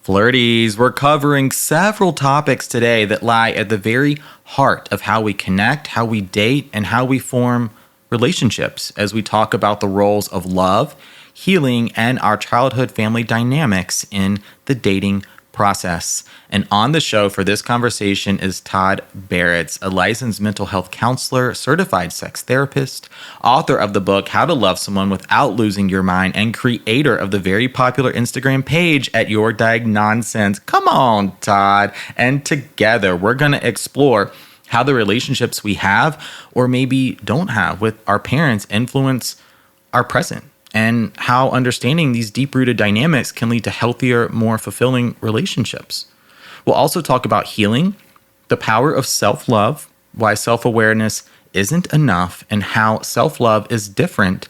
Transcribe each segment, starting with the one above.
Flirties, we're covering several topics today that lie at the very heart of how we connect, how we date, and how we form relationships as we talk about the roles of love, healing, and our childhood family dynamics in the dating process. And on the show for this conversation is Todd Baratz, a licensed mental health counselor, certified sex therapist, author of the book How to Love Someone Without Losing Your Mind, and creator of the very popular Instagram page at Your Nonsense. Come on, Todd. And together we're going to explore how the relationships we have or maybe don't have with our parents influence our present, and how understanding these deep-rooted dynamics can lead to healthier, more fulfilling relationships. We'll also talk about healing, the power of self-love, why self-awareness isn't enough, and how self-love is different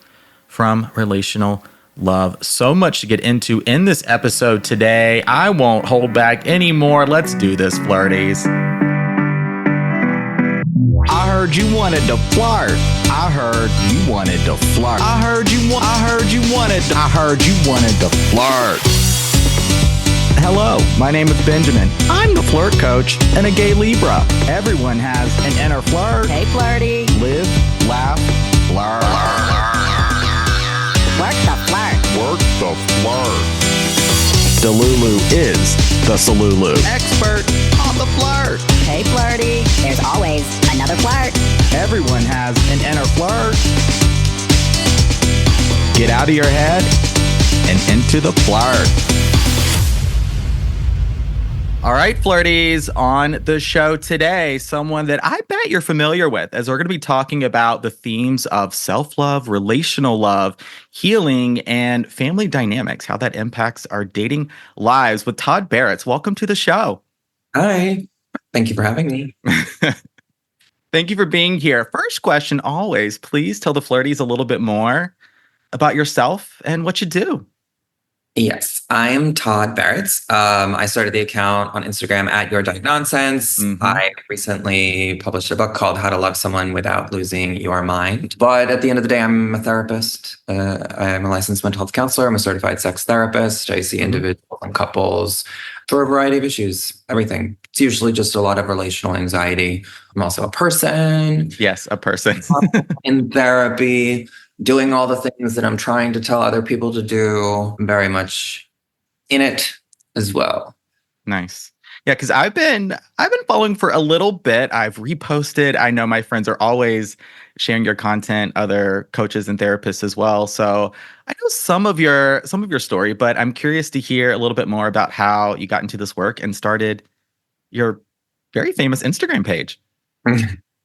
from relational love. So much to get into in this episode today. I won't hold back anymore. Let's do this, flirties. I heard you wanted to flirt. I heard you wanted to flirt. I heard you wanted to flirt. Hello, my name is Benjamin. I'm the flirt coach and a gay Libra. Everyone has an inner flirt. Hey, flirty. Live, laugh, flirt. Work the flirt. Work the flirt. Delulu is the Salulu. Expert on the flirt. Hey, flirty. There's always another flirt. Everyone has an inner flirt. Get out of your head and into the flirt. All right, flirties, on the show today, someone that I bet you're familiar with, as we're going to be talking about the themes of self-love, relational love, healing, and family dynamics, how that impacts our dating lives with Todd Baratz. Welcome to the show. Hi. Thank you for having me. Thank you for being here. First question, always, please tell the flirties a little bit more about yourself and what you do. Yes, I am Todd Baratz. I started the account on Instagram at Your Nonsense. Mm-hmm. I recently published a book called How to Love Someone Without Losing Your Mind. But at the end of the day, I'm a therapist. I'm a licensed mental health counselor. I'm a certified sex therapist. I see individuals and couples for a variety of issues, everything. It's usually just a lot of relational anxiety. I'm also a person. Yes, a person. In therapy, doing all the things that I'm trying to tell other people to do. I'm very much in it as well. Nice. Yeah, because I've been following for a little bit. I've reposted. I know my friends are always sharing your content, other coaches and therapists as well. So I know some of your story, but I'm curious to hear a little bit more about how you got into this work and started your very famous Instagram page.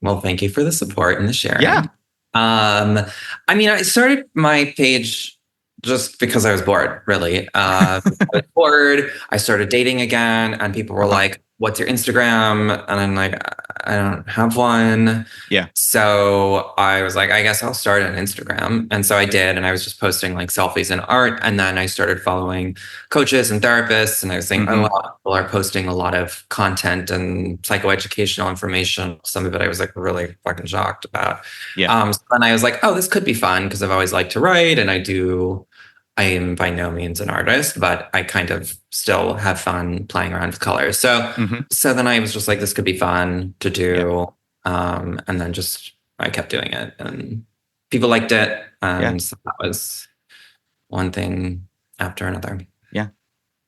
Well, thank you for the support and the sharing. Yeah. I started my page just because I was bored, really. I was bored. I started dating again, and people were like, "What's your Instagram?" And I'm like, "I don't have one." Yeah. So I was like, I guess I'll start an Instagram. And so I did. And I was just posting like selfies and art. And then I started following coaches and therapists. And I was saying, a lot of people are posting a lot of content and psychoeducational information. Some of it I was like really fucking shocked about. Yeah. So then I was like, oh, this could be fun because I've always liked to write. And I am by no means an artist, but I kind of still have fun playing around with colors. So then I was just like, this could be fun to do. And then I kept doing it and people liked it. So that was one thing after another. Yeah,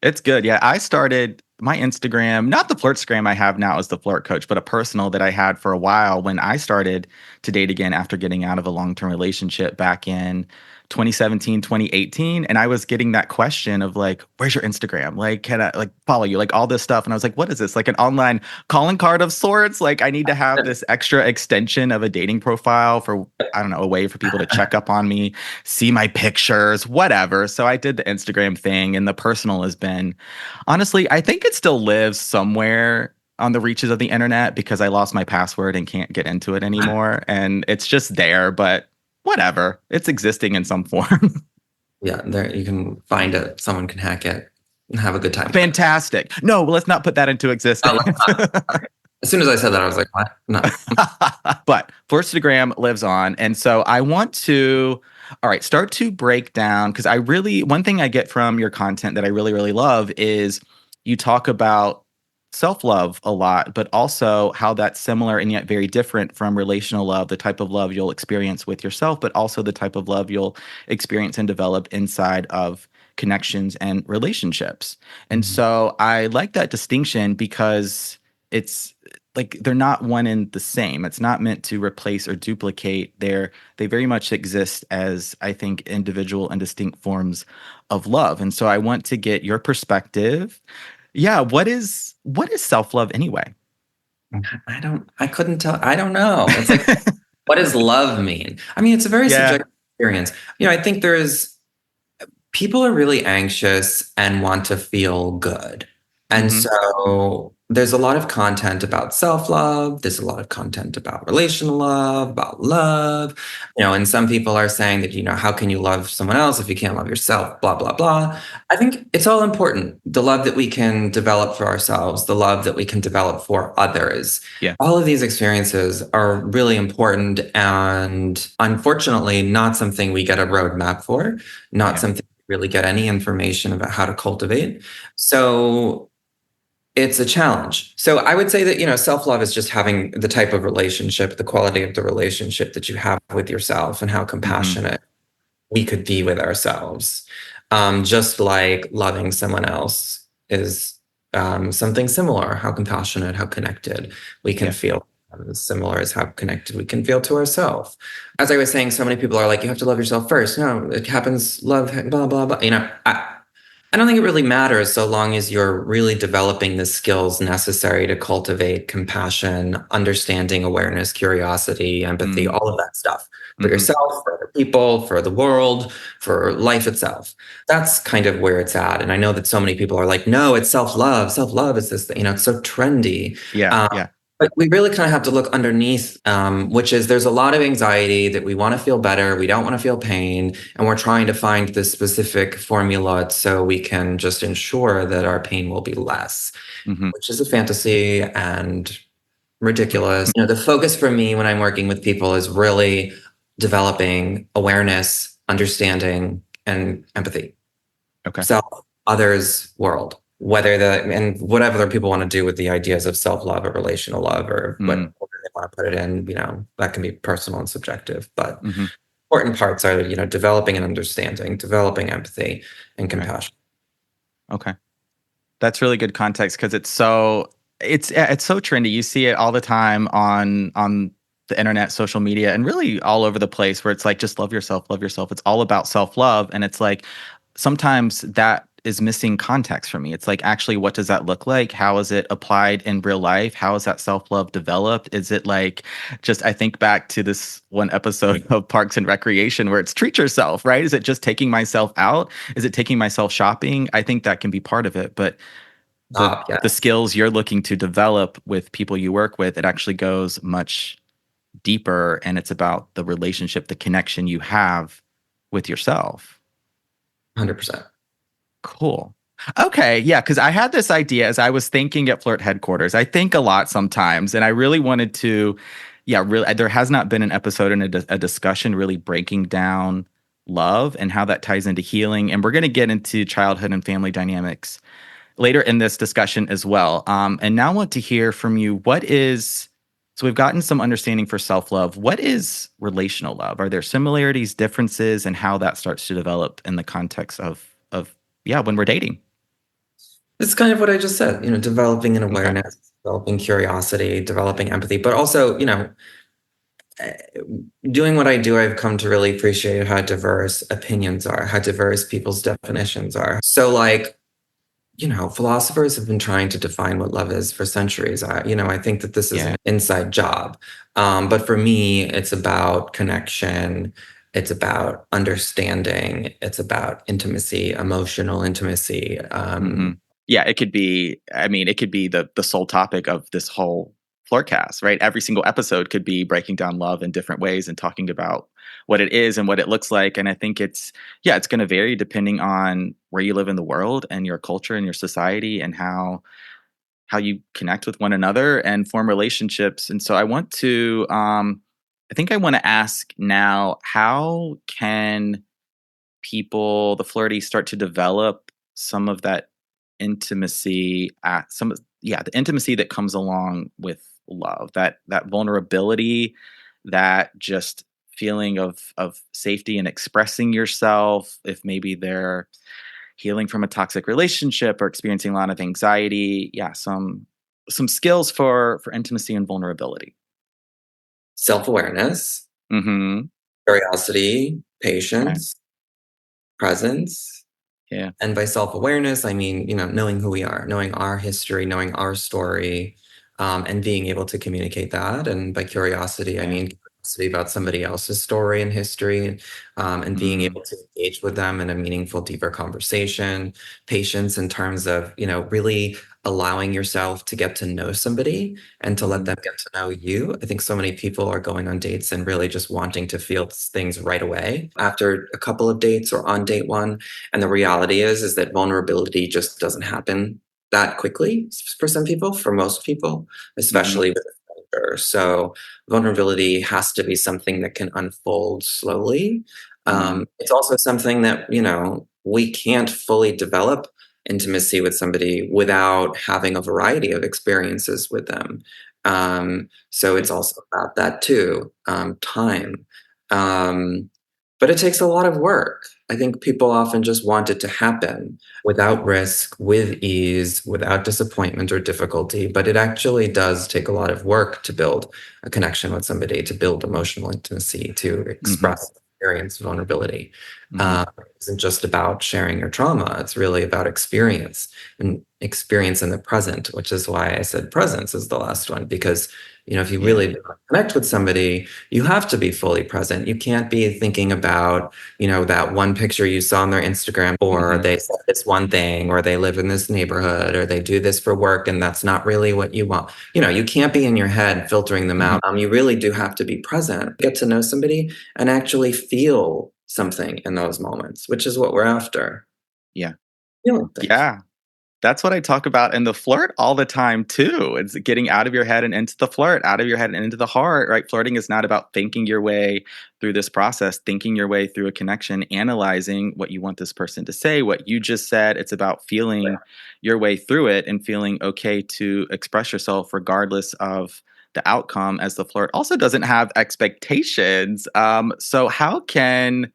it's good. Yeah, I started my Instagram, not the Flirtstagram I have now as the flirt coach, but a personal that I had for a while when I started to date again after getting out of a long-term relationship back in 2017, 2018. And I was getting that question of like, where's your Instagram? Like, can I like follow you? Like all this stuff. And I was like, what is this? Like an online calling card of sorts? Like I need to have this extra extension of a dating profile for, I don't know, a way for people to check up on me, see my pictures, whatever. So I did the Instagram thing, and the personal has been, honestly, I think it still lives somewhere on the reaches of the internet because I lost my password and can't get into it anymore. And it's just there, but whatever, it's existing in some form. Yeah, there you can find it. Someone can hack it and have a good time. Fantastic. No, let's not put that into existence. As soon as I said that, I was like, what? No. But Flirtstagram lives on. And so I want to, all right, start to break down, because one thing I get from your content that I really, really love is you talk about self-love a lot, but also how that's similar and yet very different from relational love, the type of love you'll experience with yourself, but also the type of love you'll experience and develop inside of connections and relationships. And Mhm. so I like that distinction because it's like they're not one and the same. It's not meant to replace or duplicate. They very much exist as, I think, individual and distinct forms of love. And so I want to get your perspective. Yeah, what is self-love anyway? I couldn't tell. I don't know. It's like, what does love mean? I mean, it's a very Yeah. subjective experience. I think people are really anxious and want to feel good. And Mhm. so there's a lot of content about self love. There's a lot of content about relational love, about love. And some people are saying that, how can you love someone else if you can't love yourself? Blah, blah, blah. I think it's all important. The love that we can develop for ourselves, the love that we can develop for others. Yeah. All of these experiences are really important and unfortunately not something we get a roadmap for, not Yeah. something really get any information about how to cultivate. So it's a challenge. So I would say that, self-love is just having the type of relationship, the quality of the relationship that you have with yourself and how Mhm. compassionate we could be with ourselves. Just like loving someone else is something similar, how compassionate, how connected we can Yeah. feel. Similar as how connected we can feel to ourselves. As I was saying, so many people are like, you have to love yourself first. No, it happens, love, blah, blah, blah. I don't think it really matters so long as you're really developing the skills necessary to cultivate compassion, understanding, awareness, curiosity, empathy, Mm. all of that stuff for Mhm. yourself, for other people, for the world, for life itself. That's kind of where it's at. And I know that so many people are like, no, it's self-love. Self-love is this thing, it's so trendy. Yeah. Um, Yeah. but we really kind of have to look underneath, which is there's a lot of anxiety that we want to feel better. We don't want to feel pain. And we're trying to find this specific formula so we can just ensure that our pain will be less, Mhm. which is a fantasy and ridiculous. The focus for me when I'm working with people is really developing awareness, understanding, and empathy. Okay. Self, others, world. And whatever other people want to do with the ideas of self-love or relational love or what Mm. order they want to put it in, that can be personal and subjective. But Mhm. important parts are, developing an understanding, developing empathy and Right. compassion. Okay. That's really good context because it's so trendy. You see it all the time on the internet, social media, and really all over the place where it's like just love yourself, love yourself. It's all about self-love. And it's like sometimes that is missing context for me. It's like actually what does that look like? How is it applied in real life? How is that self-love developed? Is it like just I think back to this one episode of Parks and Recreation where it's treat yourself, right? Is it just taking myself out? Is it taking myself shopping? I think that can be part of it, but the Yeah, the skills you're looking to develop with people you work with, it actually goes much deeper and it's about the relationship, the connection you have with yourself. 100%. Cool. Okay, yeah, because I had this idea as I was thinking at Flirt headquarters. I think a lot sometimes, and I really wanted to, yeah, really. There has not been an episode and a discussion really breaking down love and how that ties into healing. And we're going to get into childhood and family dynamics later in this discussion as well. And now I want to hear from you. So we've gotten some understanding for self-love. What is relational love? Are there similarities, differences, and how that starts to develop in the context of yeah, when we're dating? It's kind of what I just said, developing an Okay. awareness, developing curiosity, developing empathy, but also, eh, doing what I do, I've come to really appreciate how diverse opinions are, how diverse people's definitions are. So, like, philosophers have been trying to define what love is for centuries. I think that this is Yeah. an inside job. But for me, it's about connection. It's about understanding. It's about intimacy, emotional intimacy. Hmm. Yeah, it could be. I mean, it could be the sole topic of this whole Flirtcast, right? Every single episode could be breaking down love in different ways and talking about what it is and what it looks like. And I think it's going to vary depending on where you live in the world and your culture and your society and how you connect with one another and form relationships. And so I think I want to ask now, how can people, the flirty, start to develop some of that intimacy, the intimacy that comes along with love, that vulnerability, that just feeling of safety and expressing yourself if maybe they're healing from a toxic relationship or experiencing a lot of anxiety. Yeah, some skills for intimacy and vulnerability. Self-awareness, Mhm. curiosity, Right. patience, presence. Yeah. And by self-awareness, I mean, knowing who we are, knowing our history, knowing our story, and being able to communicate that. And by curiosity, I Yeah. mean curiosity about somebody else's story and history, and being Mm. able to engage with them in a meaningful, deeper conversation. Patience in terms of, really allowing yourself to get to know somebody and to let Mhm. them get to know you. I think so many people are going on dates and really just wanting to feel things right away after a couple of dates or on date one. And the reality is that vulnerability just doesn't happen that quickly for some people, for most people, Mhm. especially with a stranger. So vulnerability has to be something that can unfold slowly. Mhm. It's also something that, we can't fully develop intimacy with somebody without having a variety of experiences with them. So Yeah. it's also about that too, time. Um, but it takes a lot of work. I think people often just want it to happen without risk, with ease, without disappointment or difficulty. But it actually does take a lot of work to build a connection with somebody, to build emotional intimacy, to Mhm. express, experience vulnerability. Mhm. It isn't just about sharing your trauma, it's really about experience and experience in the present, which is why I said presence is the last one, because if you Yeah. really connect with somebody, you have to be fully present. You can't be thinking about that one picture you saw on their Instagram, or Mhm. they said this one thing, or they live in this neighborhood, or they do this for work, and that's not really what you want. You can't be in your head filtering them Mhm. out. You really do have to be present, get to know somebody, and actually feel something in those moments, which is what we're after. Yeah. Feeling things. Yeah. That's what I talk about in the flirt all the time too. It's getting out of your head and into the flirt, out of your head and into the heart, right? Flirting is not about thinking your way through this process, thinking your way through a connection, analyzing what you want this person to say, what you just said. It's about feeling your way through it and feeling okay to express yourself regardless of the outcome, as the flirt also doesn't have expectations. So how can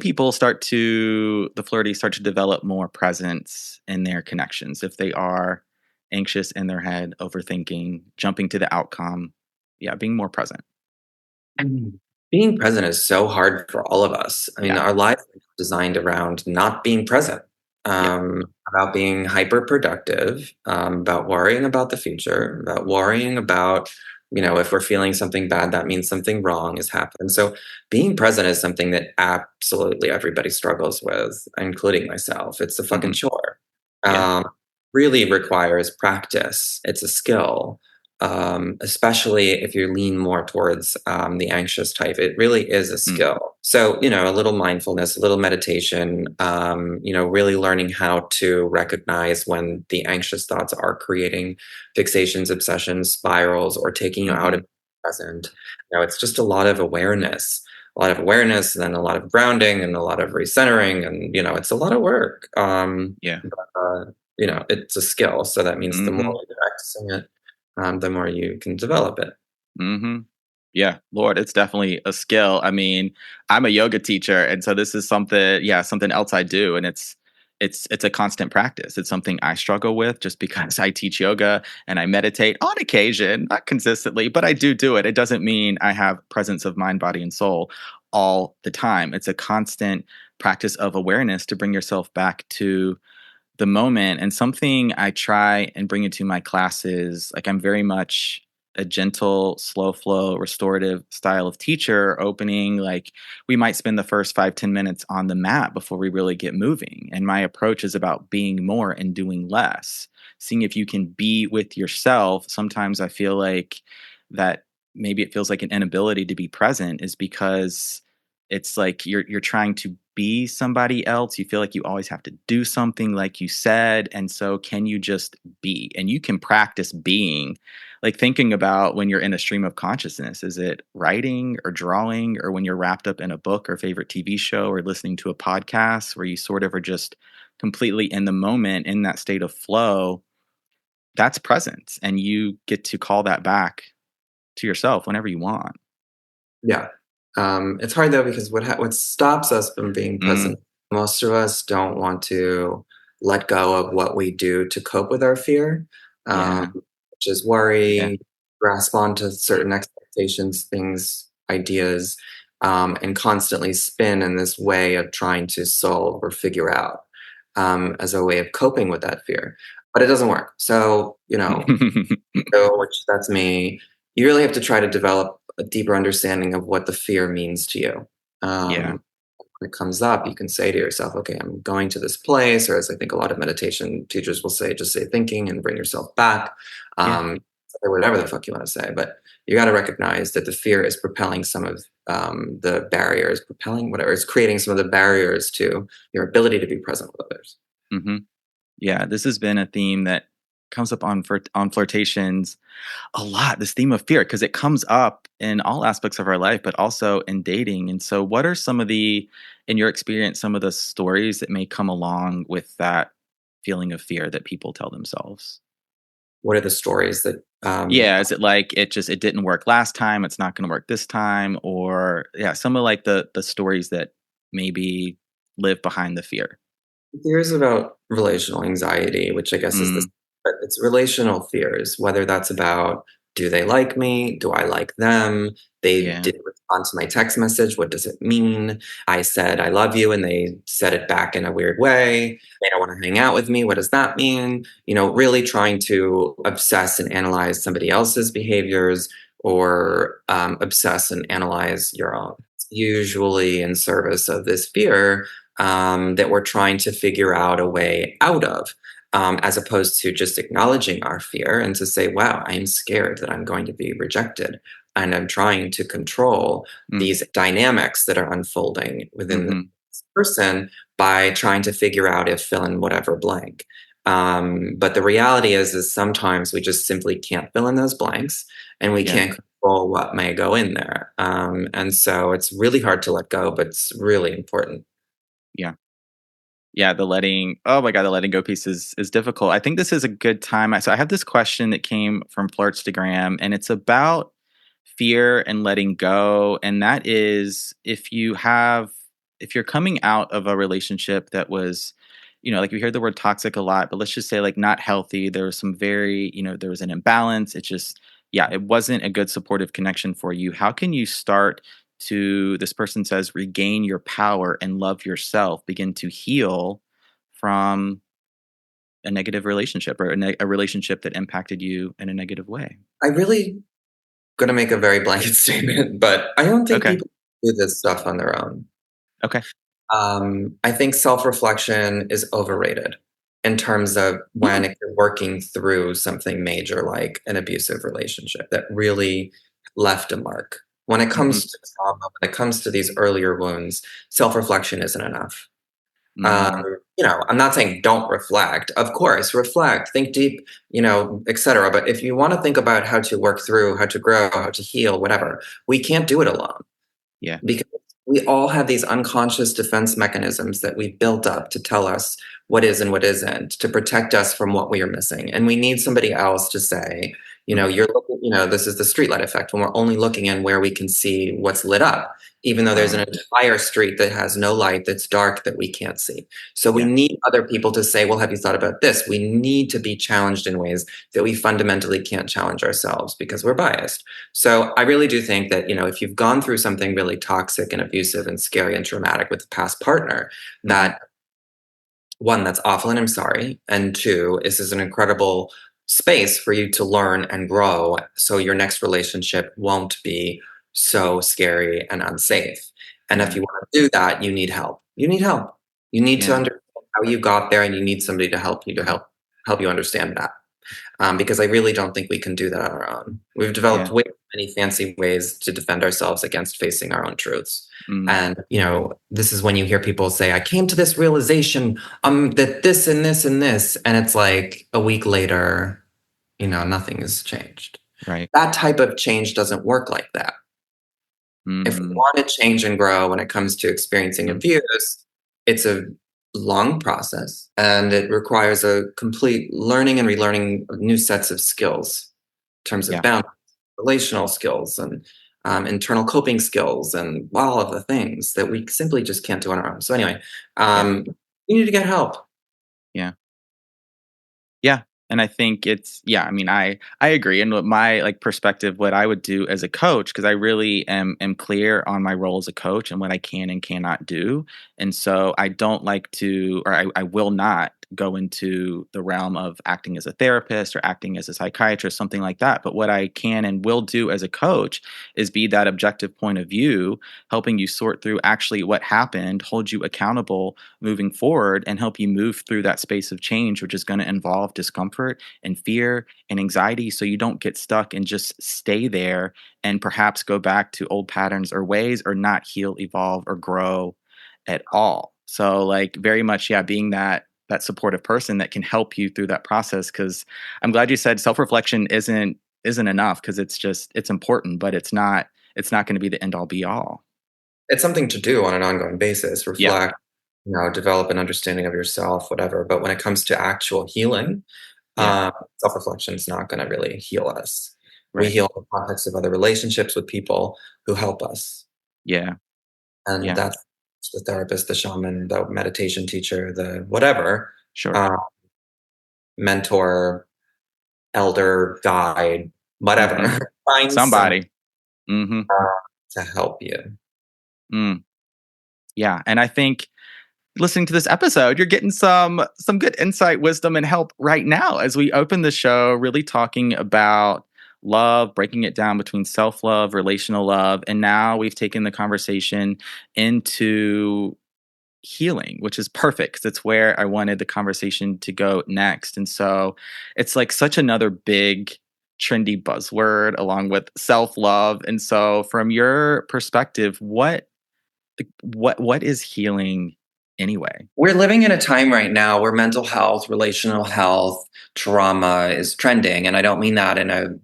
people the flirty start to develop more presence in their connections if they are anxious in their head, overthinking, jumping to the outcome? Yeah, being more present. Mm. Being present is so hard for all of us. I mean, Yeah. our lives are designed around not being present, Yeah. about being hyper productive, about worrying about the future, about worrying about, if we're feeling something bad, that means something wrong has happened. So being present is something that absolutely everybody struggles with, including myself. It's a fucking Mhm. chore. Yeah. Um, really requires practice. It's a skill, especially if you lean more towards the anxious type. It really is a Mm. skill. So, a little mindfulness, a little meditation, really learning how to recognize when the anxious thoughts are creating fixations, obsessions, spirals, or taking you out of Mhm. the present. It's just a lot of awareness, and then a lot of grounding and a lot of recentering. And, it's a lot of work. Yeah. It's a skill. So that means the more Mhm. you're practicing it, the more you can develop it. Mhm. Yeah, Lord, it's definitely a skill. I mean, I'm a yoga teacher, and so this is something else I do, and it's a constant practice. It's something I struggle with just because I teach yoga and I meditate on occasion, not consistently, but I do it. It doesn't mean I have presence of mind, body, and soul all the time. It's a constant practice of awareness to bring yourself back to the moment. And something I try and bring into my classes, like I'm very much a gentle, slow flow, restorative style of teacher, opening like we might spend the first 5-10 minutes on the mat before we really get moving. And my approach is about being more and doing less, seeing if you can be with yourself. Sometimes I feel like that maybe it feels like an inability to be present is because it's like you're trying to be somebody else. You feel like you always have to do something like you said. And so can you just be? And you can practice being, like thinking about when you're in a stream of consciousness. Is it writing or drawing, or when you're wrapped up in a book or favorite TV show or listening to a podcast where you sort of are just completely in the moment, in that state of flow, that's presence. And you get to call that back to yourself whenever you want. Yeah. It's hard though because what stops us from being Mm, present, most of us don't want to let go of what we do to cope with our fear, yeah. which is Yeah. worry, grasp onto certain expectations, things, ideas, and constantly spin in this way of trying to solve or figure out as a way of coping with that fear. But it doesn't work. So, which that's me, you really have to try to develop a deeper understanding of what the fear means to you. Yeah. When it comes up, you can say to yourself, okay, I'm going to this place, or as I think a lot of meditation teachers will say, just say thinking and bring yourself back. Yeah. Or whatever the fuck you want to say. But you got to recognize that the fear is propelling some of the barriers, it's creating some of the barriers to your ability to be present with others. Hmm. Yeah. This has been a theme that comes up on flirtations a lot, this theme of fear, because it comes up in all aspects of our life, but also in dating. And so, what are some of in your experience, some of the stories that may come along with that feeling of fear that people tell themselves? What are the stories that Yeah, is it like it didn't work last time, it's not going to work this time, or yeah, some of like the stories that maybe live behind the fear. fears about relational anxiety, which I guess is this, Mm, but it's relational fears, whether that's about do they like me? Do I like them? They yeah, didn't respond to my text message. What does it mean? I said I love you and they said it back in a weird way. They don't want to hang out with me. What does that mean? Really trying to obsess and analyze somebody else's behaviors or obsess and analyze your own. Usually in service of this fear that we're trying to figure out a way out of, as opposed to just acknowledging our fear and to say, wow, I am scared that I'm going to be rejected. And I'm trying to control mm, these dynamics that are unfolding within mhm, this person by trying to figure out if fill in whatever blank. But the reality is sometimes we just simply can't fill in those blanks and we yeah, can't control what may go in there. And so it's really hard to let go, but it's really important. yeah. Yeah, oh my god, the letting go piece is difficult. I think this is a good time. So I have this question that came from Flirtstagram, and it's about fear and letting go. And that is if you're coming out of a relationship that was, like we hear the word toxic a lot, but let's just say like not healthy. There was some there was an imbalance. It just, yeah, it wasn't a good supportive connection for you. How can you start this person says, regain your power and love yourself, begin to heal from a negative relationship or a relationship that impacted you in a negative way? I really going to make a very blanket statement, but I don't think Okay. people do this stuff on their own. Okay. I think self reflection is overrated in terms of when you're working through something major like an abusive relationship that really left a mark. When it Mhm. comes to trauma, when it comes to these earlier wounds, self reflection isn't enough. Mm, I'm not saying don't reflect. Of course, reflect, think deep, etc. But if you want to think about how to work through, how to grow, how to heal, whatever, we can't do it alone yeah. because we all have these unconscious defense mechanisms that we built up to tell us what is and what isn't, to protect us from what we are missing. And we need somebody else to say, Mm, you're looking, this is the streetlight effect when we're only looking in where we can see what's lit up, even though there's an right. entire street that has no light, that's dark, that we can't see. So we Yeah. need other people to say, well, have you thought about this? We need to be challenged in ways that we fundamentally can't challenge ourselves because we're biased. So I really do think that, if you've gone through something really toxic and abusive and scary and traumatic with a past partner, Mhm. that one, that's awful and I'm sorry. And two, this is an incredible space for you to learn and grow so your next relationship won't be so scary and unsafe. And if Yeah. you want to do that, you need help. You need help. You need to Yeah. understand how you got there and you need somebody to help you understand that, because I really don't think we can do that on our own. We've developed Yeah. way too many fancy ways to defend ourselves against facing our own truths. Mm, And, this is when you hear people say, I came to this realization that this and this and this. And it's like a week later, nothing has changed. right. That type of change doesn't work like that. If we Mm, want to change and grow when it comes to experiencing mhm. abuse, it's a long process, and it requires a complete learning and relearning of new sets of skills in terms of Yeah. boundaries, relational skills, and internal coping skills, and all of the things that we simply just can't do on our own. So anyway, Yeah. you need to get help. Yeah. Yeah. And I think I mean, I agree. And what my like perspective, what I would do as a coach, because I really am clear on my role as a coach and what I can and cannot do. And so I don't like to, or I will not go into the realm of acting as a therapist or acting as a psychiatrist, something like that. But what I can and will do as a coach is be that objective point of view, helping you sort through actually what happened, hold you accountable moving forward, and help you move through that space of change, which is going to involve discomfort and fear and anxiety. So you don't get stuck and just stay there and perhaps go back to old patterns or ways or not heal, evolve, or grow at all. So, like, very much, yeah, being that supportive person that can help you through that process. Because I'm glad you said self-reflection isn't enough, because it's important, but it's not going to be the end all be all. It's something to do on an ongoing basis, Yeah. reflect, develop an understanding of yourself, whatever. But when it comes to actual healing, Yeah. self-reflection is not going to really heal us. We Right. heal in the context of other relationships with people who help us. Yeah. And Yeah. that's the therapist, the shaman, the meditation teacher, the whatever, Sure. uh, mentor, elder, guide, whatever. Mhm. Find some Somebody. Mhm. to help you. Mm. Yeah, and I think listening to this episode, you're getting some good insight, wisdom, and help right now as we open the show, really talking about love, breaking it down between self-love, relational love, and now we've taken the conversation into healing, which is perfect because it's where I wanted the conversation to go next. And so it's like such another big trendy buzzword along with self-love. And so from your perspective, what is healing anyway? We're living in a time right now where mental health, relational health, trauma is trending, and I don't mean that in a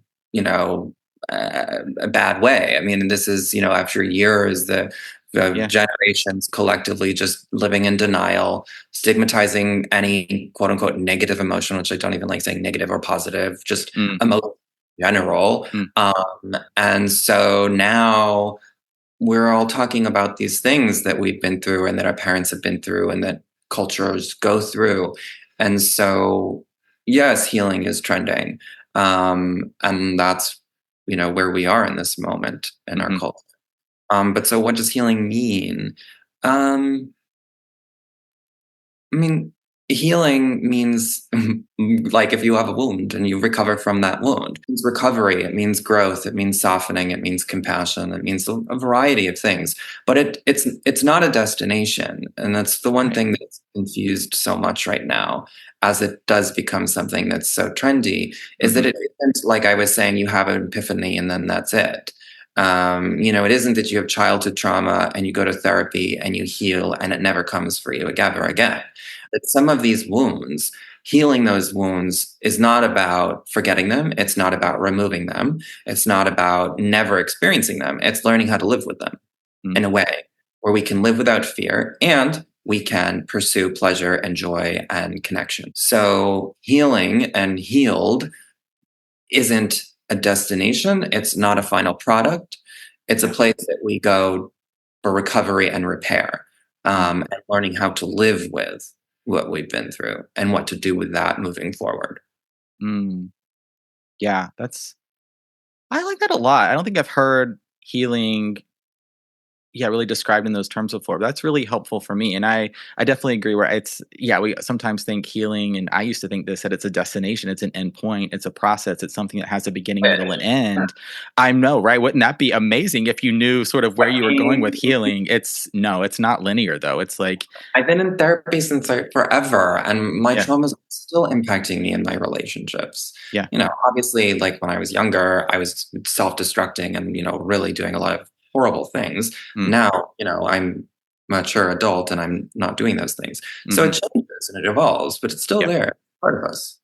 bad way. I mean, this is after years the Yeah. generations collectively just living in denial, stigmatizing any quote unquote negative emotion, which I don't even like saying negative or positive, just Mm, emotion in general. mm, And so now we're all talking about these things that we've been through and that our parents have been through and that cultures go through. And so, yes, healing is trending. And that's, where we are in this moment in our mhm, culture. But so what does healing mean? Um, I mean, healing means like if you have a wound and you recover from that wound. It means recovery, it means growth, it means softening, it means compassion, it means a variety of things. But it's not a destination. And that's the one right. thing that's confused so much right now, as it does become something that's so trendy, is that Mhm, it isn't like I was saying, you have an epiphany and then that's it. It isn't that you have childhood trauma and you go to therapy and you heal and it never comes for you ever again. That some of these wounds, healing those wounds is not about forgetting them. It's not about removing them. It's not about never experiencing them. It's learning how to live with them mm, in a way where we can live without fear and we can pursue pleasure and joy and connection. So healing and healed isn't a destination. It's not a final product. It's a yeah, place that we go for recovery and repair, mm, and learning how to live with what we've been through and what to do with that moving forward. mm. Yeah, I like that a lot. I don't think I've heard healing, yeah, really described in those terms before. But that's really helpful for me. And I definitely agree where we sometimes think healing, and I used to think this, that it's a destination, it's an end point, it's a process, it's something that has a beginning, middle, and end. I know, right? Wouldn't that be amazing if you knew sort of where you were going with healing? It's not linear though. It's like, I've been in therapy since like forever, and my yeah, trauma is still impacting me in my relationships. yeah, Obviously, like when I was younger, I was self-destructing and really doing a lot of horrible things. mm, Now, I'm mature adult and I'm not doing those things. So hmm, it changes and it evolves, but it's still yeah. there, part of us.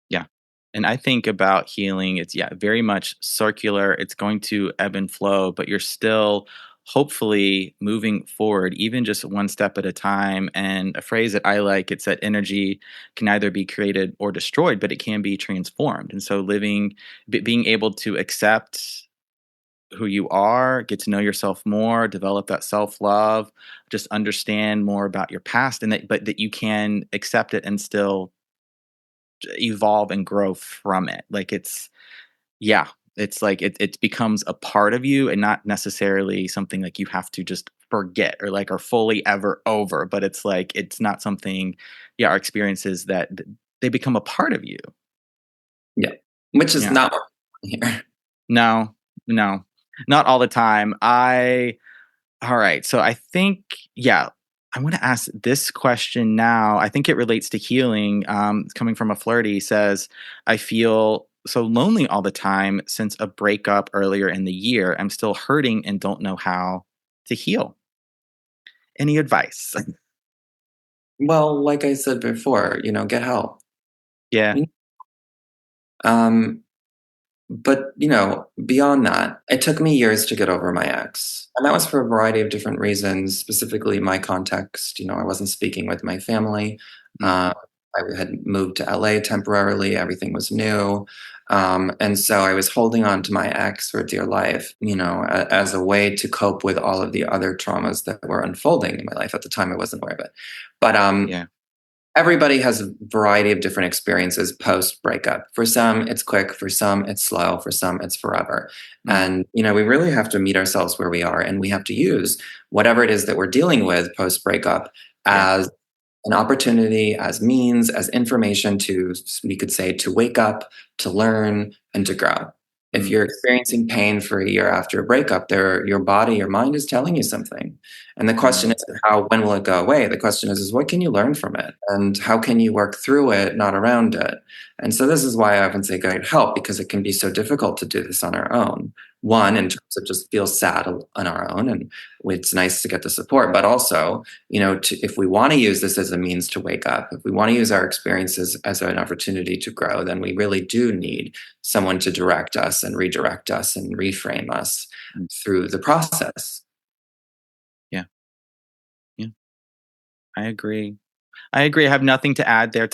Yeah. And I think about healing, it's, yeah, very much circular. It's going to ebb and flow, but you're still hopefully moving forward, even just one step at a time. And a phrase that I like, it's that energy can either be created or destroyed, but it can be transformed. And so being able to accept who you are, get to know yourself more, develop that self-love, just understand more about your past, and that you can accept it and still evolve and grow from it. Like yeah, it's like it becomes a part of you and not necessarily something like you have to just forget or like are fully ever over, but it's like it's not something, yeah, our experiences that they become a part of you. Yeah. Which is Yeah. not what I'm here. No, no. Not all the time. All right. So I think, yeah, I want to ask this question now. I think it relates to healing. Coming from a flirty, says, I feel so lonely all the time since a breakup earlier in the year. I'm still hurting and don't know how to heal. Any advice? Well, like I said before, get help. Yeah. Um, But, beyond that, it took me years to get over my ex. And that was for a variety of different reasons, specifically my context. I wasn't speaking with my family. Mm, I had moved to LA temporarily, everything was new. And so I was holding on to my ex for dear life, as a way to cope with all of the other traumas that were unfolding in my life. At the time, I wasn't aware of it. But yeah. everybody has a variety of different experiences post breakup. For some, it's quick. For some, it's slow. For some, it's forever. Mm, And, we really have to meet ourselves where we are. And we have to use whatever it is that we're dealing with post breakup yeah. as an opportunity, as means, as information we could say, to wake up, to learn, and to grow. If Mm, you're experiencing pain for a year after a breakup, your body, your mind is telling you something. And the question mm, isn't when will it go away? The question is what can you learn from it? And how can you work through it, not around it? And so this is why I often say get help, because it can be so difficult to do this on our own. One, in terms of just feel sad on our own, and it's nice to get the support, but also, if we want to use this as a means to wake up, if we want to use our experiences as an opportunity to grow, then we really do need someone to direct us and redirect us and reframe us mm. through the process. Yeah. Yeah. I agree. I agree. I have nothing to add there.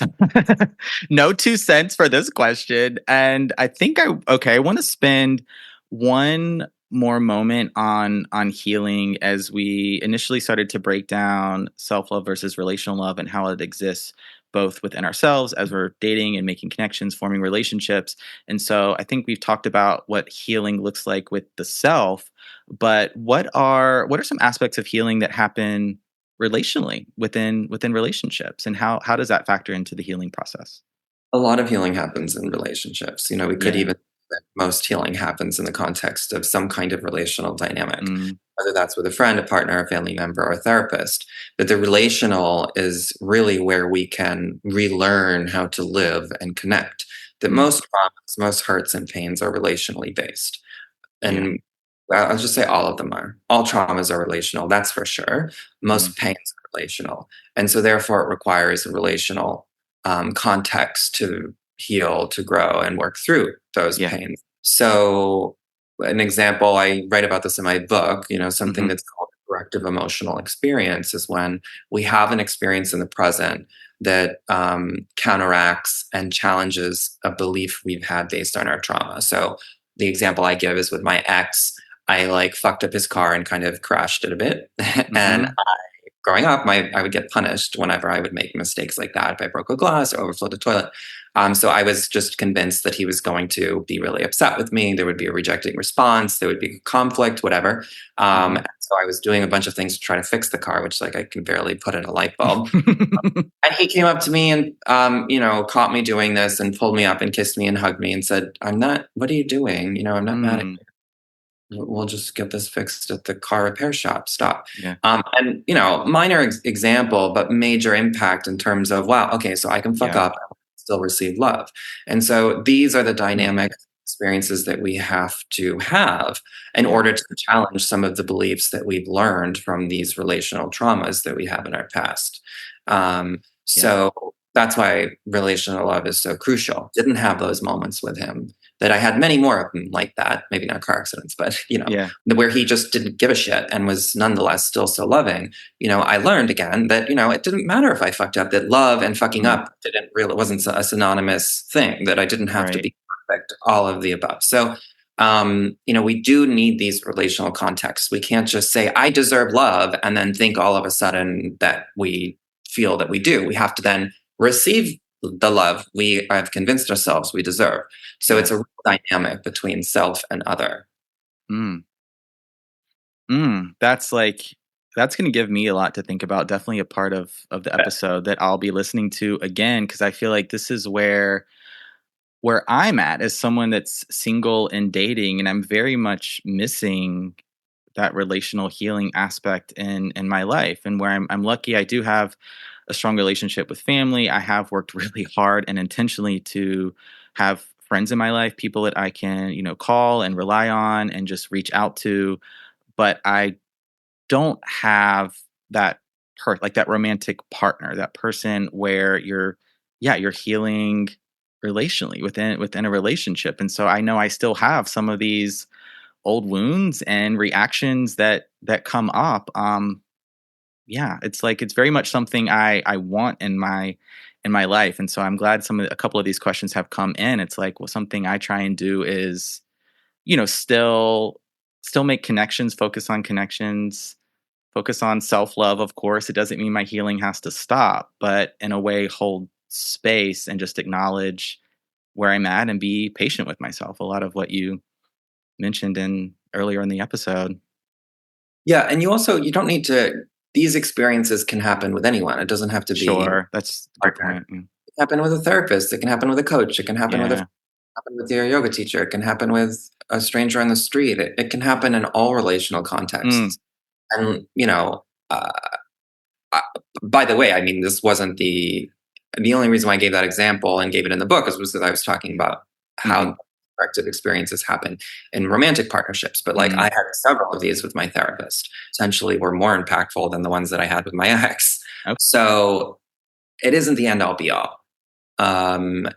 No 2 cents for this question. And I think I want to spend one more moment on healing as we initially started to break down self-love versus relational love and how it exists both within ourselves as we're dating and making connections, forming relationships. And so I think we've talked about what healing looks like with the self, but what are some aspects of healing that happen relationally within relationships, and how does that factor into the healing process? A lot of healing happens in relationships. We could Yeah. even say that most healing happens in the context of some kind of relational dynamic, Mm, whether that's with a friend, a partner, a family member, or a therapist. But the relational is really where we can relearn how to live and connect. That mm, most traumas, most hurts and pains are relationally based. yeah. And I'll just say all of them are. All traumas are relational, that's for sure. Mm, Most pains are relational. And so, therefore, it requires a relational context to heal, to grow, and work through those yeah. pains. So, an example, I write about this in my book, something Mhm, that's called a corrective emotional experience is when we have an experience in the present that counteracts and challenges a belief we've had based on our trauma. So, the example I give is with my ex. I like fucked up his car and kind of crashed it a bit. And mhm. growing up, I would get punished whenever I would make mistakes like that. If I broke a glass or overflowed the toilet. So I was just convinced that he was going to be really upset with me. There would be a rejecting response. There would be conflict, whatever. Mhm. So I was doing a bunch of things to try to fix the car, which like I can barely put in a light bulb. And he came up to me and, caught me doing this and pulled me up and kissed me and hugged me and said, what are you doing? I'm not mad at Mm, you. We'll just get this fixed at the car repair shop. Stop. yeah, And, minor example, but major impact in terms of, wow, okay, so I can fuck yeah, up and still receive love. And so these are the mm, dynamic experiences that we have to have in yeah, order to challenge some of the beliefs that we've learned from these relational traumas that we have in our past. yeah, So that's why relational love is so crucial. Didn't have those moments with him that I had many more of them like that. Maybe not car accidents, but Yeah. where he just didn't give a shit and was nonetheless still so loving. I learned again that, it didn't matter if I fucked up, that love and fucking up it wasn't a synonymous thing, that I didn't have to Right. be perfect, all of the above. So, we do need these relational contexts. We can't just say, I deserve love, and then think all of a sudden that we feel that we do. We have to then receive the love we have convinced ourselves we deserve. So it's a real dynamic between self and other. Mm. That's going to give me a lot to think about. Definitely a part of the episode that I'll be listening to again, because I feel like this is where I'm at as someone that's single and dating, and I'm very much missing that relational healing aspect in my life. And where I'm lucky, I do have a strong relationship with family. I have worked really hard and intentionally to have friends in my life, people that I can, call and rely on and just reach out to. But I don't have that like that romantic partner, that person where you're healing relationally within a relationship. And so I know I still have some of these old wounds and reactions that come up. Yeah, it's like it's very much something I want in my life. And so I'm glad a couple of these questions have come in. It's like, well, something I try and do is, still make connections, focus on self-love. Of course, it doesn't mean my healing has to stop, but in a way hold space and just acknowledge where I'm at and be patient with myself. A lot of what you mentioned earlier in the episode. Yeah. And you don't need to, these experiences can happen with anyone. It doesn't have to be Sure, that's a good partner. point. It can happen with a therapist. It can happen with a coach. It can happen happen with your yoga teacher. It can happen with a stranger on the street. It can happen in all relational contexts. And, by the way, I mean, this wasn't the only reason why I gave that example and gave it in the book was because I was talking about how corrective experiences happen in romantic partnerships. But I had several of these with my therapist. Essentially, were more impactful than the ones that I had with my ex. Okay. So it isn't the end all be all. And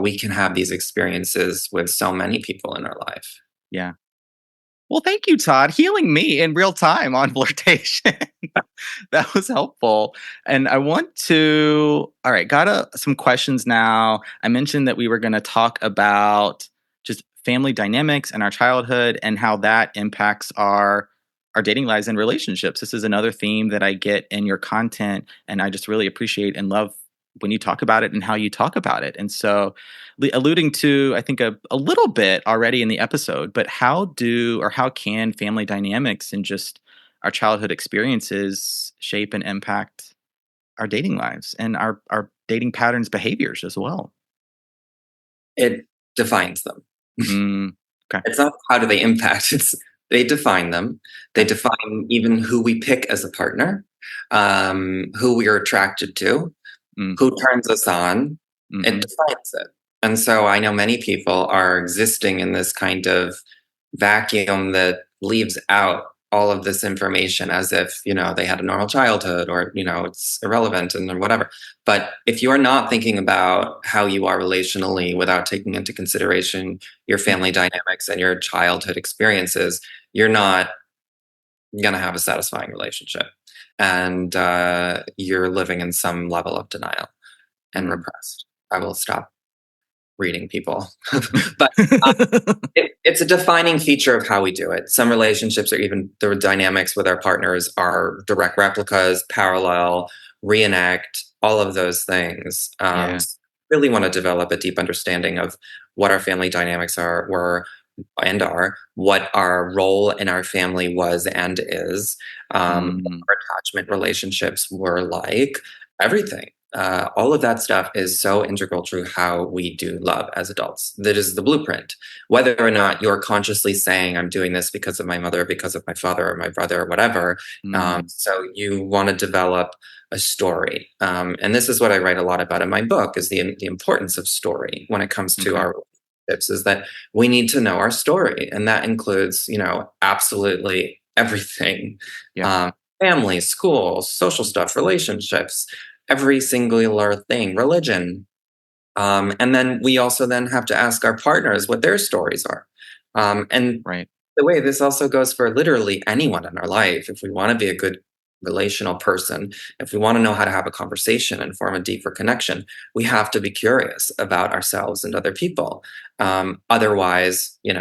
we can have these experiences with so many people in our life. Yeah. Well, thank you, Todd. Healing me in real time on Flirtation. That was helpful. And I want to, all right, got some questions now. I mentioned that we were going to talk about just family dynamics and our childhood and how that impacts our dating lives and relationships. This is another theme that I get in your content, and I just really appreciate and love when you talk about it and how you talk about it. And so, alluding to, I think, a little bit already in the episode, but how can family dynamics and just our childhood experiences shape and impact our dating lives and our dating patterns, behaviors as well? It defines them. Okay. It's not how do they impact, they define them. They define even who we pick as a partner, who we are attracted to, who turns us on. It defines it. And so I know many people are existing in this kind of vacuum that leaves out all of this information as if, they had a normal childhood or, it's irrelevant and whatever. But if you're not thinking about how you are relationally without taking into consideration your family dynamics and your childhood experiences, you're not going to have a satisfying relationship. And you're living in some level of denial and repressed. I will stop reading people. But it's a defining feature of how we do it. Some relationships or even the dynamics with our partners are direct replicas, parallel, reenact, all of those things. Really want to develop a deep understanding of what our family dynamics were, what our role in our family was and is, what our attachment relationships were like, everything. All of that stuff is so integral to how we do love as adults. That is the blueprint. Whether or not you're consciously saying, I'm doing this because of my mother, because of my father or my brother or whatever. So you want to develop a story. And this is what I write a lot about in my book, is the importance of story when it comes to our relationships, is that we need to know our story. And that includes, absolutely everything. Family, school, social stuff, relationships, every singular thing, religion. And then we also then have to ask our partners what their stories are. And Right. the way this also goes for literally anyone in our life. If we want to be a good relational person, if we want to know how to have a conversation and form a deeper connection, we have to be curious about ourselves and other people. Otherwise, you're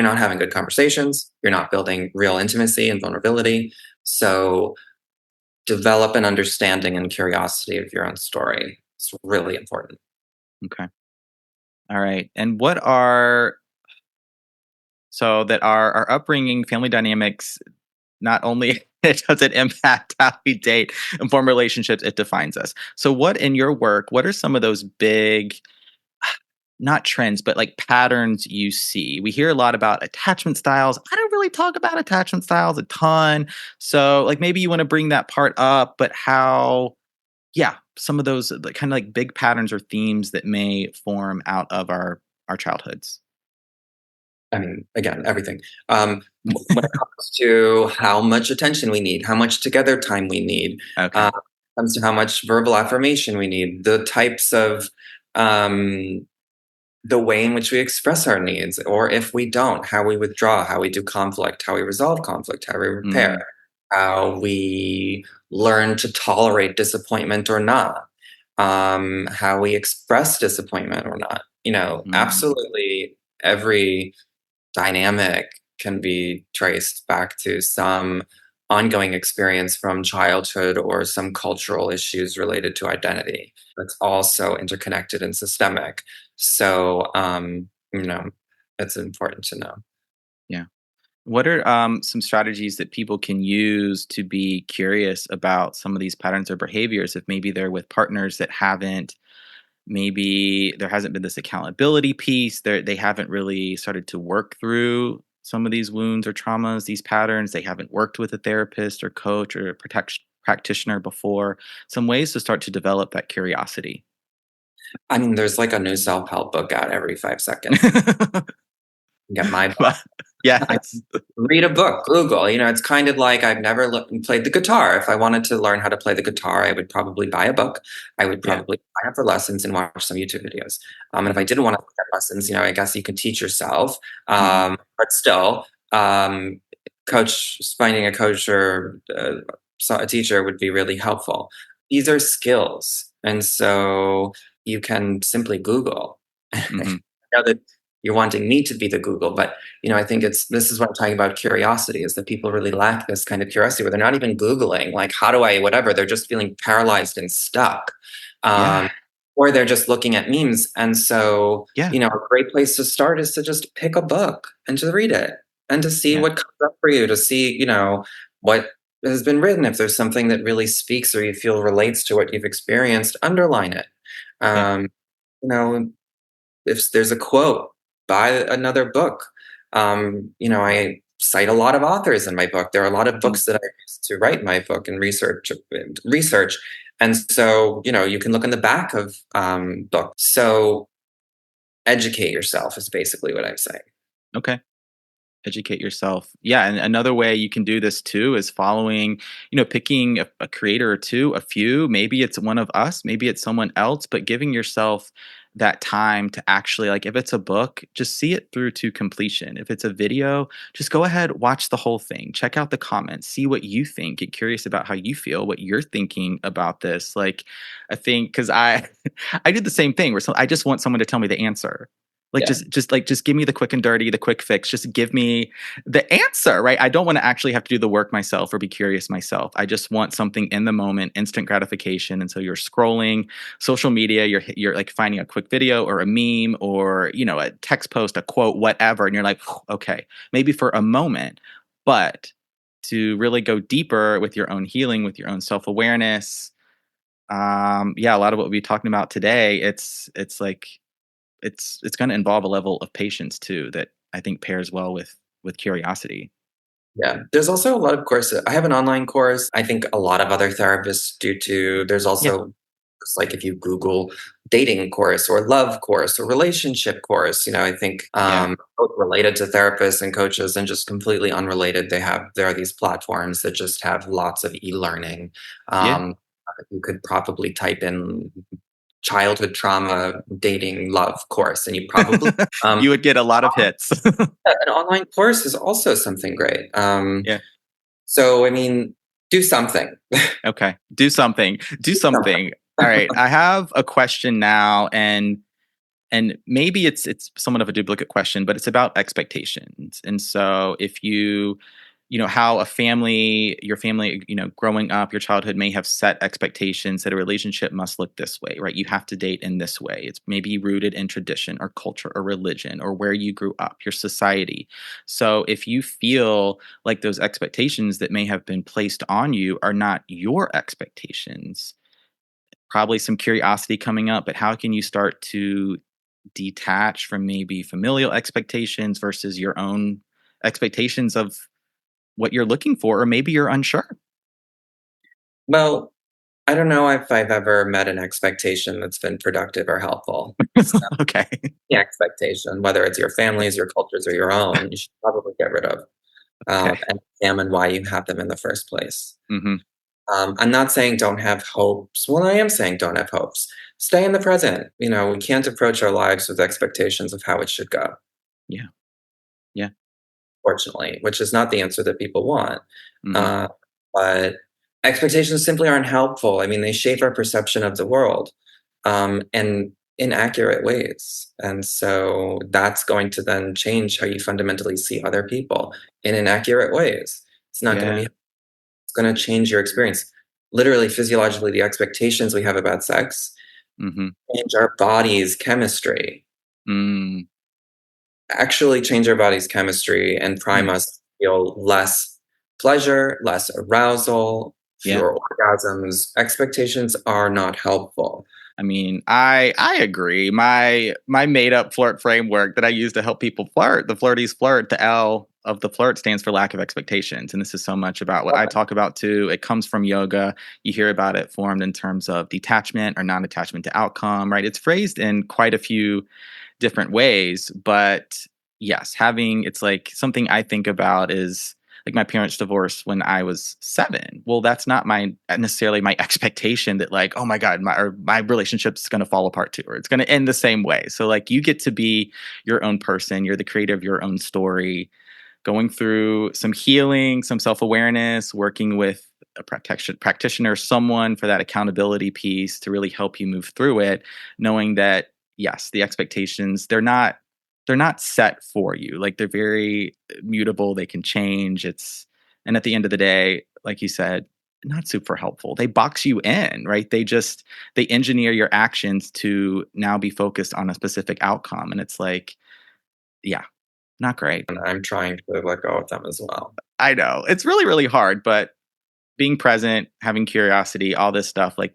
not having good conversations, you're not building real intimacy and vulnerability. So develop an understanding and curiosity of your own story. It's really important. Okay. All right. And what are so that our upbringing, family dynamics, not only does it impact how we date and form relationships, it defines us. So what in your work, what are some of those big, not trends, but like patterns you see? We hear a lot about attachment styles. I don't really talk about attachment styles a ton. So like maybe you want to bring that part up, but how, yeah, some of those like, kind of like big patterns or themes that may form out of our childhoods. I mean, again, everything. When it comes to how much attention we need, how much together time we need, Okay. comes to how much verbal affirmation we need, the types of um, the way in which we express our needs, or if we don't, how we withdraw, how we do conflict, how we resolve conflict, how we repair, Mm, how we learn to tolerate disappointment or not, how we express disappointment or not. mm, Absolutely every dynamic can be traced back to some ongoing experience from childhood or some cultural issues related to identity. That's also interconnected and systemic. So, it's important to know. yeah. What are some strategies that people can use to be curious about some of these patterns or behaviors if maybe they're with partners that haven't, maybe there hasn't been this accountability piece, they haven't really started to work through some of these wounds or traumas, these patterns, they haven't worked with a therapist or coach or a practitioner before, some ways to start to develop that curiosity. I mean, there's like a new self help book out every 5 seconds. Get my But- yes. read a book, Google. It's kind of like I've never played the guitar. If I wanted to learn how to play the guitar, I would probably buy a book. I would Yeah. probably sign up for lessons and watch some YouTube videos. And if I didn't want to get lessons, I guess you could teach yourself. Mhm. But still, finding a coach or a teacher would be really helpful. These are skills, and so you can simply Google. Mhm. Know that you're wanting me to be the Google, but I think this is what I'm talking about curiosity, is that people really lack this kind of curiosity where they're not even Googling, like, how do I, whatever, they're just feeling paralyzed and stuck. Yeah. Um, or they're just looking at memes. And so, Yeah. a great place to start is to just pick a book and to read it and to see Yeah. what comes up for you, to see, what has been written. If there's something that really speaks or you feel relates to what you've experienced, underline it. Yeah. Um, you know, if there's a quote, buy another book. I cite a lot of authors in my book. There are a lot of Mm. books that I used to write my book and research. And so, you can look in the back of books. So educate yourself is basically what I'm saying. Okay. Educate yourself. Yeah, and another way you can do this too is following, picking a creator or two, a few. Maybe it's one of us, maybe it's someone else, but giving yourself that time to actually, like, if it's a book, just see it through to completion. If it's a video, just go ahead, watch the whole thing, check out the comments, see what you think, get curious about how you feel, what you're thinking about this. Like, I think because I I did the same thing where I just want someone to tell me the answer. Like, Yeah. just give me the quick and dirty, the quick fix. Just give me the answer, right? I don't want to actually have to do the work myself or be curious myself. I just want something in the moment, instant gratification. And so you're scrolling social media, you're like finding a quick video or a meme or, a text post, a quote, whatever, and you're like, okay, maybe for a moment, but to really go deeper with your own healing, with your own self-awareness. Yeah, a lot of what we'll be talking about today, it's like it's going to involve a level of patience too that I think pairs well with curiosity. Yeah. There's also a lot of courses. I have an online course. I think a lot of other therapists do too. There's Yeah, also, it's like, if you Google dating course or love course or relationship course, I think yeah, both related to therapists and coaches and just completely unrelated. There are these platforms that just have lots of e-learning, yeah, um, You could probably type in childhood trauma dating love course, and you probably You would get a lot of hits. an online course is also something great. Yeah. So I mean, do something. Okay. Do something. Do Do something. something. All right. I have a question now, and maybe it's somewhat of a duplicate question, but it's about expectations. And so if how your family, growing up, your childhood may have set expectations that a relationship must look this way, right? You have to date in this way. It's maybe rooted in tradition or culture or religion or where you grew up, your society. So if you feel like those expectations that may have been placed on you are not your expectations, probably some curiosity coming up, but how can you start to detach from maybe familial expectations versus your own expectations of what you're looking for, or maybe you're unsure? Well, I don't know if I've ever met an expectation that's been productive or helpful. So Okay. the expectation, whether it's your family's, your culture's, or your own, you should probably get rid of, Okay. and examine why you have them in the first place. Mhm. I'm not saying don't have hopes. Well, I am saying don't have hopes. Stay in the present. We can't approach our lives with expectations of how it should go, Yeah. Yeah. fortunately, which is not the answer that people want. Mhm. Uh, but expectations simply aren't helpful. I mean, they shape our perception of the world, in inaccurate ways. And so that's going to then change how you fundamentally see other people in inaccurate ways. It's not going to Yeah. be, it's going to change your experience. Literally, physiologically, the expectations we have about sex Mhm. change our body's chemistry, Mm. actually change our body's chemistry and prime Yeah. us to feel less pleasure, less arousal, Yeah. fewer orgasms. Expectations are not helpful. I mean, I agree. My made up flirt framework that I use to help people flirt, the flirties flirt, the L of the flirt stands for lack of expectations. And this is so much about what I talk about too. It comes from yoga. You hear about it formed in terms of detachment or non-attachment to outcome, right? It's phrased in quite a few different ways, but yes, having it's like something I think about is like my parents divorced when I was 7. Well, that's not my necessarily my expectation that like, oh my God, my relationship's gonna fall apart too, or it's gonna end the same way. So like you get to be your own person, you're the creator of your own story, going through some healing, some self-awareness, working with a practitioner, someone for that accountability piece to really help you move through it, knowing that yes, the expectations, they're not set for you. Like they're very mutable, they can change. And at the end of the day, like you said, not super helpful. They box you in, right? They engineer your actions to now be focused on a specific outcome. And it's like, yeah, not great. And I'm trying to let go of them as well. I know. It's really, really hard, but being present, having curiosity, all this stuff, like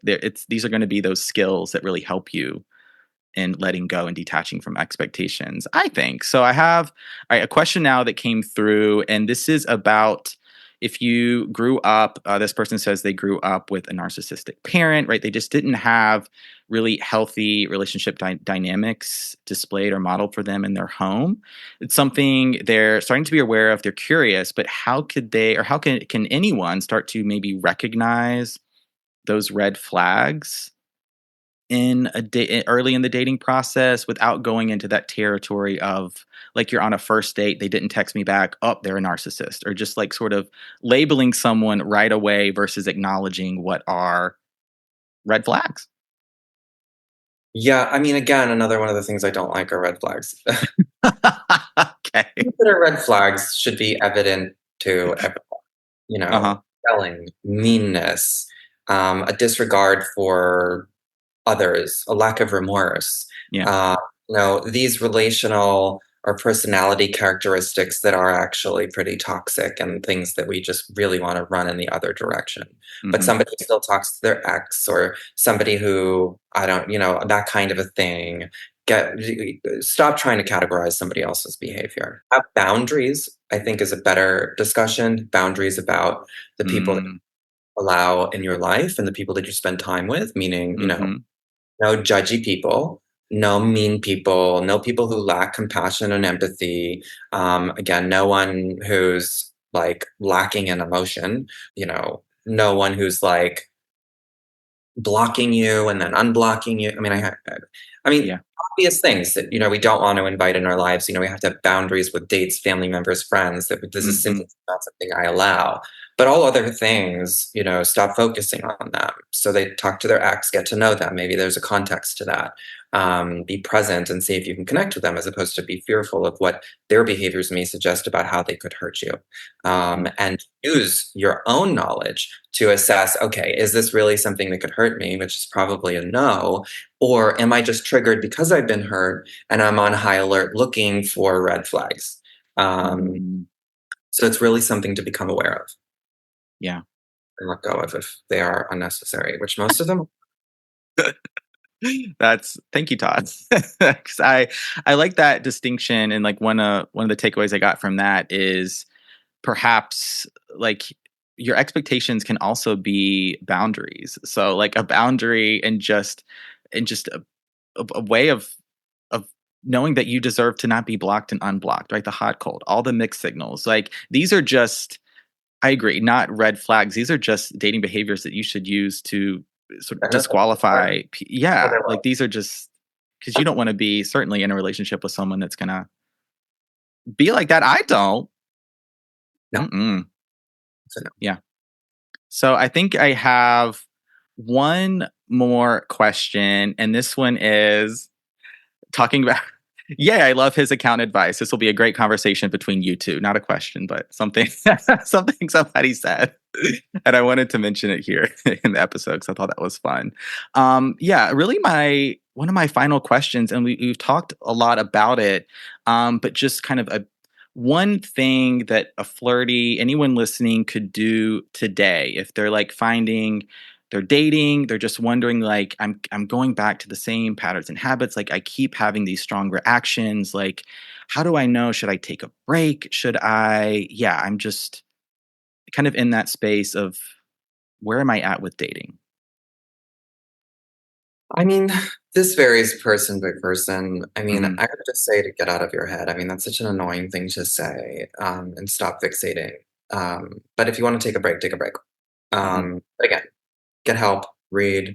these are going to be those skills that really help you in letting go and detaching from expectations, I think. So I have a question now that came through, and this is about if you grew up, this person says they grew up with a narcissistic parent, right? They just didn't have really healthy relationship dynamics displayed or modeled for them in their home. It's something they're starting to be aware of. They're curious, but how could they, or how can anyone start to maybe recognize those red flags in early in the dating process without going into that territory of like you're on a first date, they didn't text me back, oh, they're a narcissist, or just like sort of labeling someone right away versus acknowledging what are red flags. Yeah, I mean, again, another one of the things I don't like are red flags. Okay. Things that are red flags should be evident to everyone. Uh-huh. Yelling, meanness, a disregard for others, a lack of remorse. Yeah. Uh, these relational or personality characteristics that are actually pretty toxic and things that we just really want to run in the other direction. But Hmm. somebody who still talks to their ex or somebody who, I don't, that kind of a thing. Stop trying to categorize somebody else's behavior. Have boundaries, I think, is a better discussion. Boundaries about the people that Mm-hmm. you allow in your life and the people that you spend time with, meaning, Mm-hmm. no judgy people, no mean people, no people who lack compassion and empathy. Again, no one who's like lacking in emotion, no one who's like blocking you and then unblocking you. I mean, Yeah. obvious things that, we don't want to invite in our lives. We have to have boundaries with dates, family members, friends, that this is Hmm. simply not something I allow. But all other things, stop focusing on them. So they talk to their ex, get to know them. Maybe there's a context to that. Be present and see if you can connect with them, as opposed to be fearful of what their behaviors may suggest about how they could hurt you. And use your own knowledge to assess, okay, is this really something that could hurt me, which is probably a no, or am I just triggered because I've been hurt and I'm on high alert looking for red flags? Mm, So it's really something to become aware of yeah. and let go of if they are unnecessary, which most of them. Thank you, Todd. 'Cause I like that distinction, and like one of the takeaways I got from that is perhaps like your expectations can also be boundaries. So like a boundary and just a way of knowing that you deserve to not be blocked and unblocked, right? The hot cold, all the mixed signals. Like these are just, I agree, not red flags. These are just dating behaviors that you should use to sort of disqualify. Yeah, like these are just because you don't want to be certainly in a relationship with someone that's gonna be like that. I don't. No. Mm-mm. So no. Yeah. So I think I have one more question, and this one is talking about. Yeah, I love his account advice. This will be a great conversation between you two. Not a question, but something something somebody said, and I wanted to mention it here in the episode because I thought that was fun. Yeah, really, my one of my final questions, and we've talked a lot about it, but just kind of a one thing that a flirty anyone listening could do today if they're like finding they're dating, they're just wondering like I'm going back to the same patterns and habits, like I keep having these strong reactions, like how do I know, should I take a break, should I, yeah, I'm just kind of in that space of where am I at with dating. I mean, this varies person by person. Hmm. I would just say to get out of your head. That's such an annoying thing to say, and stop fixating. But if you want to take a break, take a break. Hmm. But again, get help, read,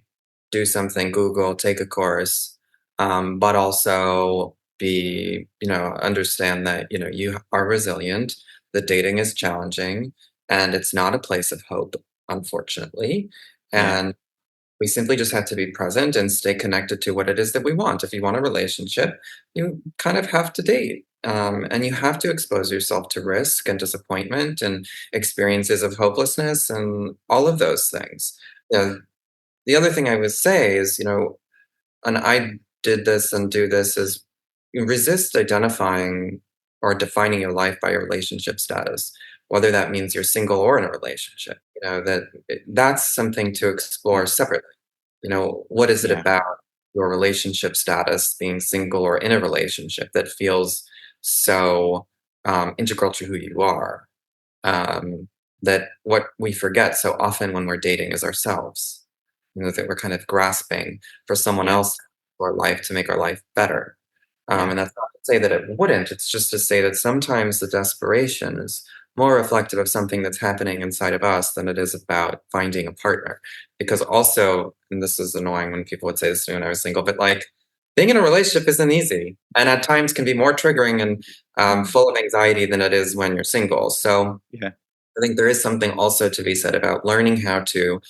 do something, Google, take a course, but also understand that, you are resilient, that dating is challenging, and it's not a place of hope, unfortunately. Yeah. And we simply just have to be present and stay connected to what it is that we want. If you want a relationship, you kind of have to date. And you have to expose yourself to risk and disappointment and experiences of hopelessness and all of those things. Yeah, the other thing I would say is, and I did this and do this, is you resist identifying or defining your life by your relationship status, whether that means you're single or in a relationship. That's something to explore separately. What is it Yeah. about your relationship status, being single or in a relationship, that feels so integral to who you are? um, that what we forget so often when we're dating is ourselves. That we're kind of grasping for someone Yeah. else or life to make our life better. Yeah. And that's not to say that it wouldn't. It's just to say that sometimes the desperation is more reflective of something that's happening inside of us than it is about finding a partner. Because also, and this is annoying when people would say this to me when I was single, but like being in a relationship isn't easy, and at times can be more triggering and full of anxiety than it is when you're single. So Yeah. I think there is something also to be said about learning how to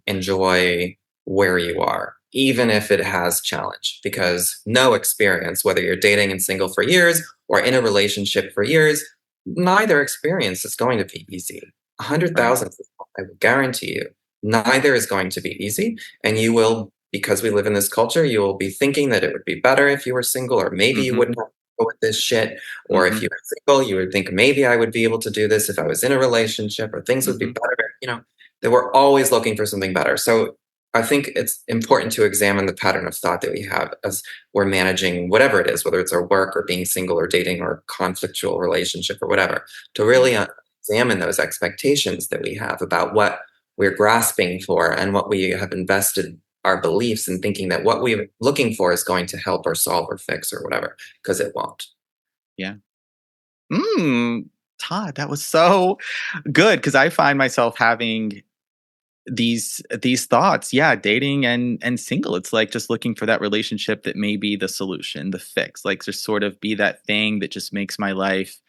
enjoy where you are, even if it has challenge, because no experience, whether you're dating and single for years or in a relationship for years, neither experience is going to be easy. A hundred Right. thousand, I will guarantee you, neither is going to be easy. And you will, because we live in this culture, you will be thinking that it would be better if you were single, or maybe you Hmm. wouldn't have to go with this shit. Or if Hmm. you were single, you would think maybe I would be able to do this if I was in a relationship, or things would be Hmm. better. That we're always looking for something better. So I think it's important to examine the pattern of thought that we have as we're managing whatever it is, whether it's our work or being single or dating or conflictual relationship or whatever, to really examine those expectations that we have about what we're grasping for and what we have invested our beliefs in thinking that what we're looking for is going to help or solve or fix or whatever, because it won't. Yeah. Todd, that was so good because I find myself having these thoughts, yeah, dating and single, it's like just looking for that relationship that may be the solution, the fix, like just sort of be that thing that just makes my life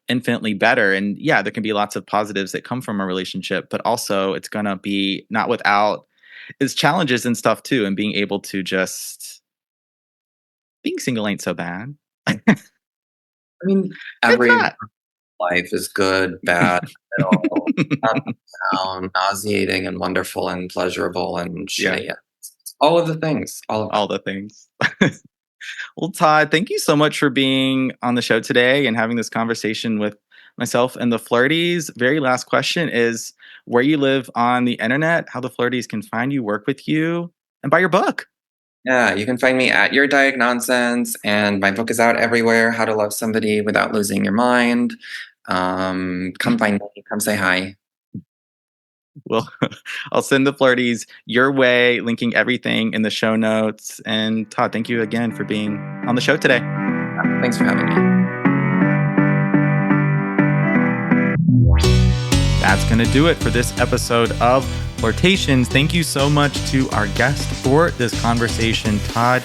infinitely better. And yeah, there can be lots of positives that come from a relationship, but also it's gonna be not without its challenges and stuff too. And being able to just being single ain't so bad. I mean, It's every not. life is good, bad, middle, up and down, nauseating and wonderful and pleasurable and Yeah, shitty. All of the things. All of all the things. Well, Todd, thank you so much for being on the show today and having this conversation with myself and the Flirties. Very last question is where you live on the internet, how the Flirties can find you, work with you, and buy your book. Yeah, you can find me at Your Diag Nonsense, and my book is out everywhere. How to Love Somebody Without Losing Your Mind. Come find me. Come say hi. Well, I'll send the Flirties your way, linking everything in the show notes. And Todd, thank you again for being on the show today. Thanks for having me. That's going to do it for this episode of Flirtations. Thank you so much to our guest for this conversation, Todd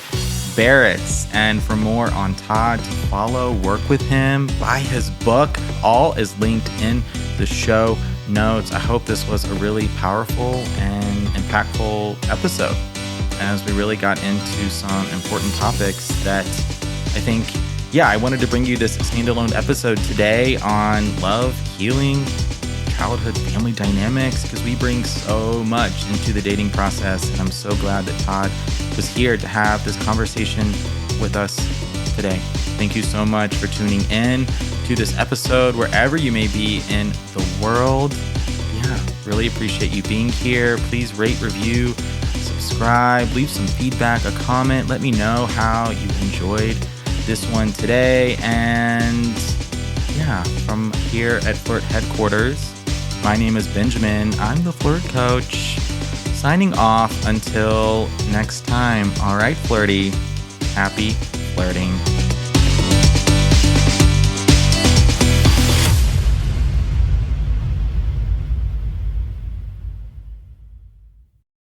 Baratz. And for more on Todd, to follow, work with him, buy his book, all is linked in the show notes. I hope this was a really powerful and impactful episode as we really got into some important topics that I think, yeah, I wanted to bring you this standalone episode today on love, healing, childhood family dynamics, because we bring so much into the dating process. And I'm so glad that Todd was here to have this conversation with us today. Thank you so much for tuning in to this episode, wherever you may be in the world. Yeah, really appreciate you being here. Please rate, review, subscribe, leave some feedback, a comment. Let me know how you enjoyed this one today. And yeah, from here at Flirt Headquarters, my name is Benjamin. I'm the Flirt Coach. Signing off until next time. All right, Flirty. Happy flirting.